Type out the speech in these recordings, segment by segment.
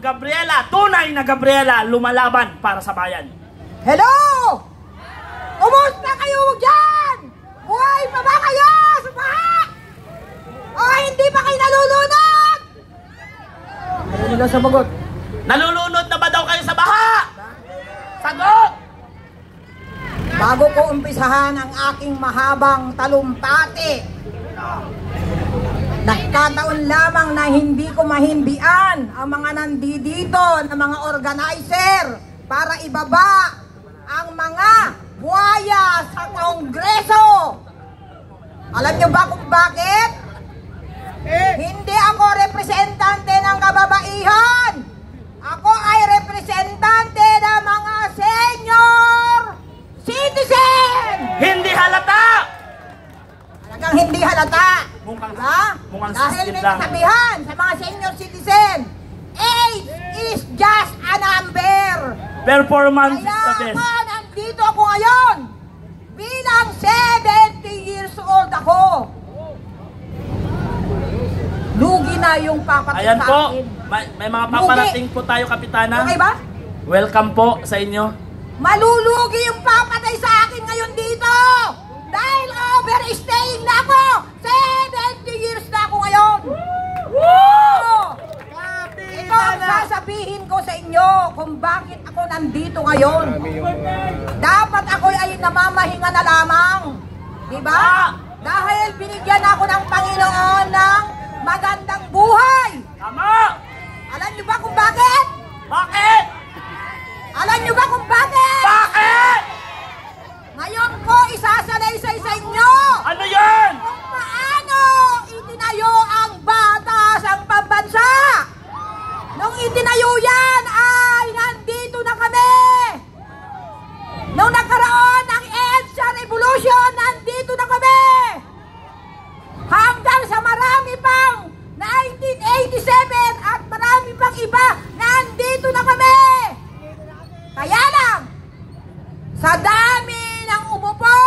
Gabriela, tunay na Gabriela, lumalaban para sa bayan. Hello! Kumusta kayo dyan? Buhay pa ba kayo sa baha? O hindi pa kayo nalulunod? Ayaw nila sabagot. Nalulunod na ba daw kayo sa baha? Sagot! Bago ko umpisahan ang aking mahabang talumpati, nagkataon lamang na hindi ko mahindian ang mga nandito na mga organizer para ibaba ang mga buhaya sa Kongreso. Alam niyo ba kung bakit? Hindi ako representante ng kababaihan. Ako ay representante ng mga senior citizen! Hindi halata! Talagang hindi halata. Mukhang Dahil system may lang. kasabihan sa mga senior citizen, age is just a number. Performance is the Kaya best. ako, nandito ako ngayon. Bilang 70 years old ako. Lugi na yung papatid Ayan sa po, akin. may mga paparating po tayo, Kapitana. Okay ba? Welcome po sa inyo. Malulugi yung papatay sa akin ngayon dito. Dahil overstaying na ako. 70 years na ako ngayon. Woo! Ito ang sasabihin ko sa inyo kung bakit ako nandito ngayon. Dapat ako ay namamahinga na lamang. Diba? Dahil binigyan ako ng Panginoon ng magandang buhay. Tama! Alam niyo ba kung bakit? Bakit? Alam niyo ba kung bakit? Bakit? Ngayon ko isasalaysay sa inyo Ano yan? kung paano itinayo ang batas ang pambansa. Nung itinayo yan ay nandito na kami. Nung nagkaroon ng EDSA Revolution, nandito na kami. Hanggang sa marami pang 1987 at marami pang iba, nandito na kami. Kaya lang, sa dami ng umupo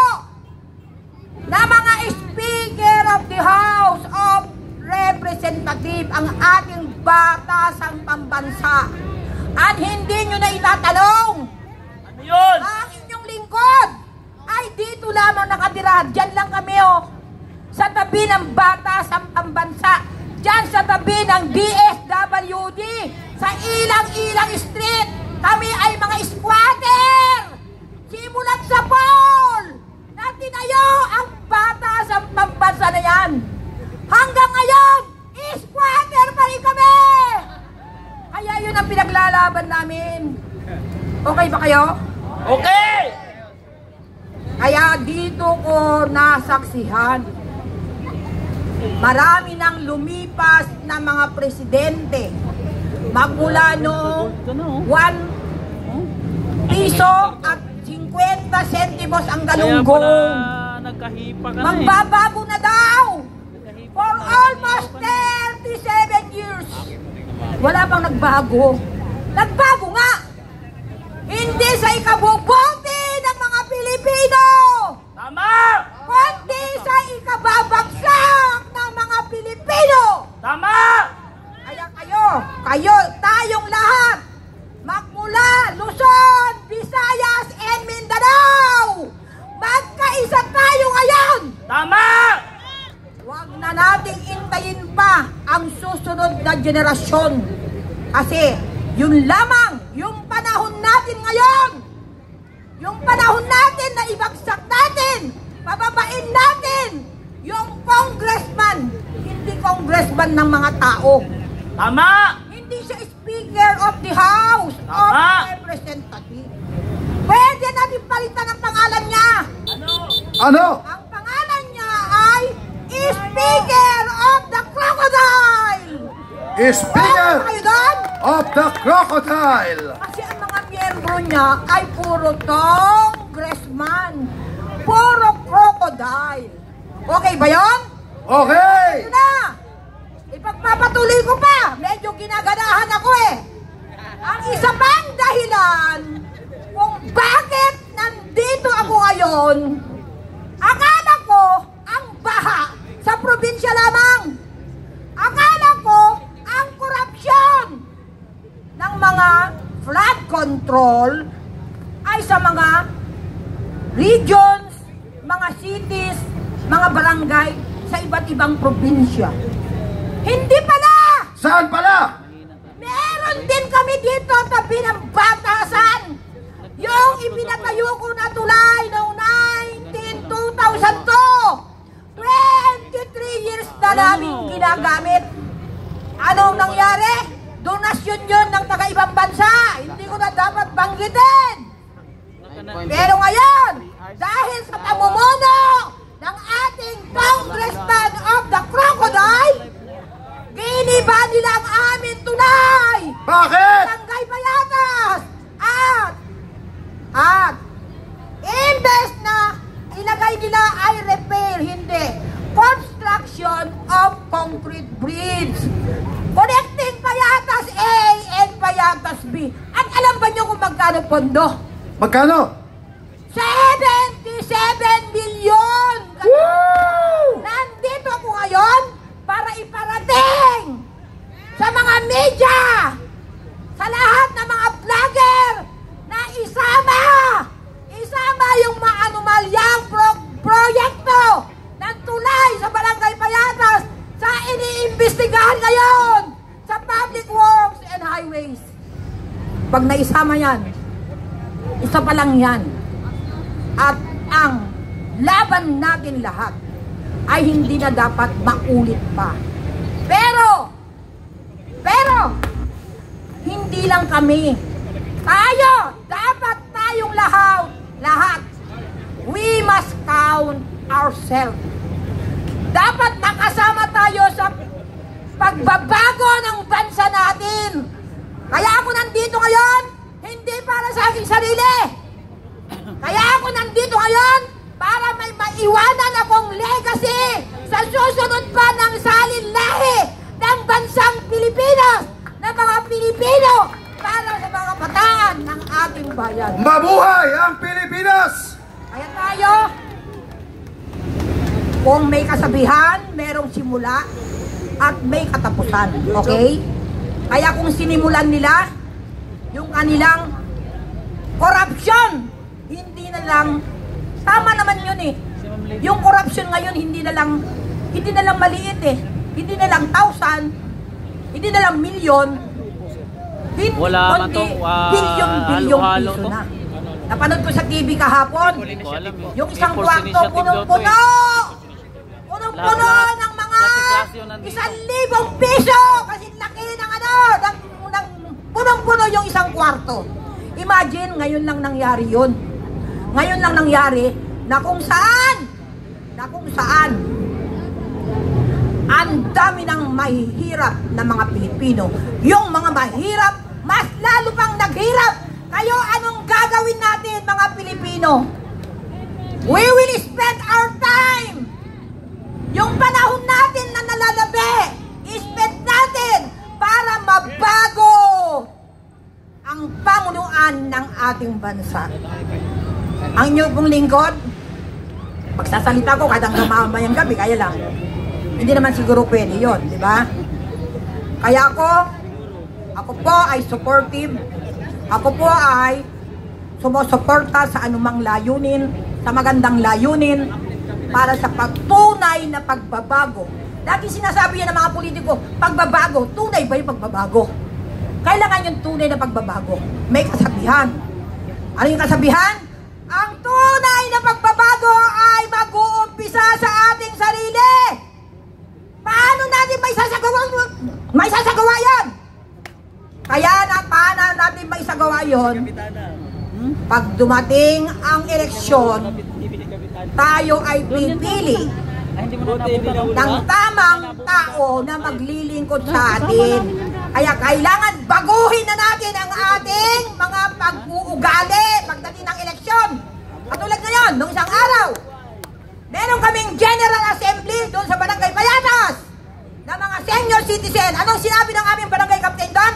na mga Speaker of the House of Representatives ang ating batasang pambansa at hindi nyo na itatanong, Ano yun? ang inyong lingkod ay dito lamang nakatira. Diyan lang kami sa tabi ng batasang pambansa, diyan sa tabi ng DSWD, sa Ilang-Ilang Street. Kami ay mga squatter. Simulat sa poll na tinayo ang batasang pambansa na yan. Hanggang ngayon, squatter pa rin kami. Kaya yun ang pinaglalaban namin. Okay ba kayo? Okay! Kaya dito ko nasaksihan. Marami nang lumipas na mga presidente. Magmula noong 1 piso at 50 centimos ang galunggong. Nagkahipa ka Magbabago na daw. For almost 37 years. Wala pang nagbago. Nagbago nga. Hindi sa ikabubuti ng mga Pilipino. Tama! Kundi sa ikababagsak ng mga Pilipino. Tama! Kaya tayong lahat, magmula Luzon, Visayas, and Mindanao, magkaisa tayo ngayon. Tama! Huwag na nating intayin pa ang susunod na generasyon. Kasi yun lamang, yung panahon natin ngayon, yung panahon natin na ibagsak natin, pababain natin, yung congressman, hindi congressman ng mga tao. Tama! Hindi siya Speaker of the House of Representatives. Pwede natin palitan ang pangalan niya. Ano? Ang pangalan niya ay Speaker of the Crocodile. Speaker Ano kayo doon? of the Crocodile. Kasi ang mga miyembro niya ay puro congressman. Puro crocodile. Okay ba yun? Okay. Ito na. Ipagpapatuloy ko pa. Medyo ginaganahan ako eh. Ang isa pang dahilan kung bakit nandito ako ngayon, akala ko ang baha sa probinsya lamang. Akala ko ang korupsyon control ay sa mga regions, mga cities, mga barangay sa iba't ibang probinsya. Hindi pala! Saan pala? Meron din kami dito tabi ng batasan. Yung ipinatayo ko na tulay noong 2002. 23 years na namin ginagamit. Anong nangyari? Donasyon yun ng taga-ibang bansa. Hindi ko na dapat banggitin. Pero ngayon, dahil sa pamumuno ng ating Congressman of the Crocodile, giniba nila ang aming tulay. Bakit? Barangay Payatas. At imbes na ilagay nila ay repair, hindi. Construction of concrete bridge. Connecting Payatas A and Payatas B. At alam ba nyo kung magkano pondo? Magkano? 77 million! Woo! Nandito ako ngayon para iparating sa mga media, sa lahat ng mga vlogger na isama yung maanumalyang proyekto ng tulay sa Barangay Payatas sa iniimbestigahan ngayon sa Public Works and Highways. Pag naisama yan, isa pa lang yan. At ang laban natin lahat ay hindi na dapat maulit pa. Pero, hindi lang kami. Dapat tayong lahat, we must count ourselves. Dapat nakasama tayo sa pagbabago ng bansa natin. Kaya ako nandito ngayon, hindi para sa aking sarili. Kaya ako nandito ngayon para may maiwanan akong legacy sa susunod pa ng salin lahi ng bansang Pilipinas, ng mga Pilipino, para sa mga bataan ng ating bayan. Mabuhay ang Pilipinas! Kaya tayo, kung may kasabihan, merong simula at may katapusan. Okay? Kaya kung sinimulan nila yung kanilang corruption, hindi na lang, tama naman yun eh. Yung corruption ngayon, hindi na lang maliit eh. Hindi na lang 1,000, hindi na lang milyon, hindi, Wala man to, bilyon halo-halo piso to. na. Napanood ko sa TV kahapon, Ko alam eh. yung isang People's kwarto, Initiative daw to punong-puno! eh. Punong-puno Lahat-lahat. ng mga Klase-klase yun nandito. 1,000 piso! Kasi laki ng ng punong-puno yung isang kwarto. Imagine, ngayon lang nangyari yun. Ngayon lang nangyari na kung saan, ang dami ng mahihirap na mga Pilipino. Yung mga mahirap, mas lalo pang naghirap. Kayo, anong gagawin natin mga Pilipino? We will spend our time. Yung panahon natin na nalalabi, spend natin para mabago ang pamunuan ng ating bansa. Ang inyo pong lingkod, magsasalita ko kahit hanggang mamayang gabi, kaya lang. Hindi naman siguro pwede yun, di ba? Kaya ako po ay supportive. Ako po ay sumusuporta sa anumang layunin, sa magandang layunin, para sa patunay na pagbabago. Lagi sinasabi yan ng mga politiko, pagbabago, tunay ba yung pagbabago? Kailangan yung tunay na pagbabago. May kasabihan. Ano yung kasabihan? Ang tunay na pagbabago ay mag-uumpisa sa ating sarili. Paano natin may sasagawa yan? Kaya paano natin may sagawa yun? Pag dumating ang eleksyon, tayo ay pipili ng tamang tao na maglilingkod sa atin. Kaya kailangan baguhin na natin ang ating mga pag-uugali pagdating ng eleksyon. Katulad ngayon, nung isang araw, meron kaming General Assembly doon sa Barangay Payatas na mga senior citizen. Anong sinabi ng aming barangay captain doon?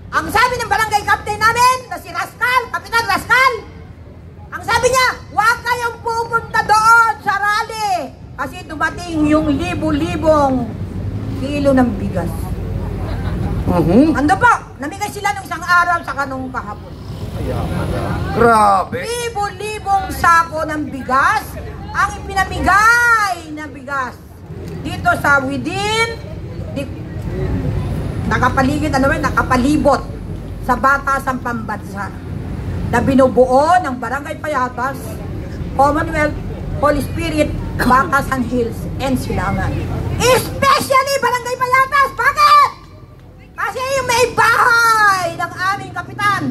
Ang sabi ng barangay captain namin na si Rascal, Kapitan Rascal, ang sabi niya, huwag kayong pupunta doon sa rally kasi dumating yung libo-libong kilo ng bigas. Ando po, namigay sila nung isang araw sa kanong kahapon. Grabe. Libo-libong sako ng bigas ang ipinamigay na bigas dito sa nakapalibot sa Batasan Pambansa na binubuo ng Barangay Payatas, Commonwealth, Holy Spirit, Batasan Hills, and Silangan. Especially Barangay Payatas! Bakit? Kasi yung may bahay ng aming kapitan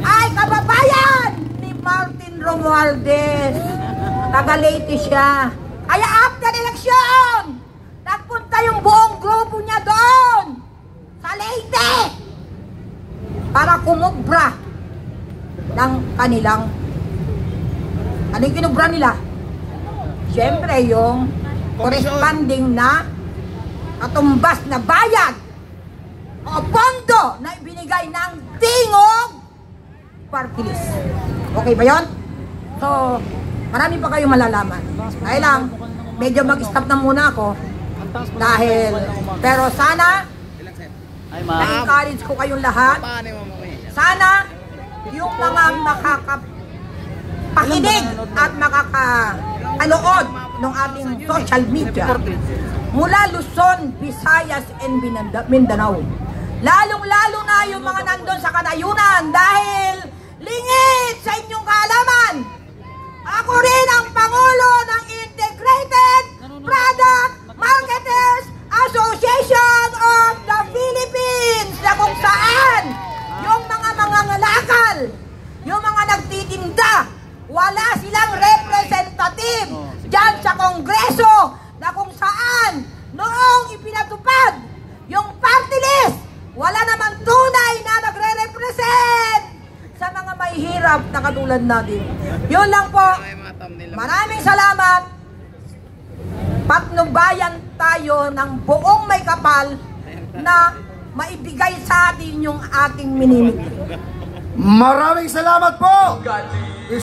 ay kababayan ni Martin Romualdez. Taga-Leyte siya. Kaya after election, nagpunta yung buong grupo niya doon sa Leyte para kumubra ng kanilang anong kinubra nila? Siyempre yung corresponding na katumbas na bayad o pondo na ibinigay ng Tingog Party List. Okay ba yun? So, marami pa kayong malalaman. Kaya lang, medyo mag-stop na muna ako pero sana na-encourage ko kayong lahat. Sana yung mga makakapakinig at makakanood ng ating social media mula Luzon, Visayas, and Mindanao. Lalong-lalo na yung mga nandun sa kanayunan dahil lingid sa inyong kaalaman. Ako rin ang Pangulo ng Integrated Product Marketers Association of the Philippines na kung saan yung mga mangangalakal, yung mga nagtitinda, wala silang representative dyan sa Kongreso na kung saan noong ipinatupad yung party list, wala naman tunay na nagre-represent sa mga mahihirap na katulad natin. Yun lang po. Maraming salamat. Patnubayan tayo ng buong may kapal na maibigay sa atin yung ating minimit. Maraming salamat po.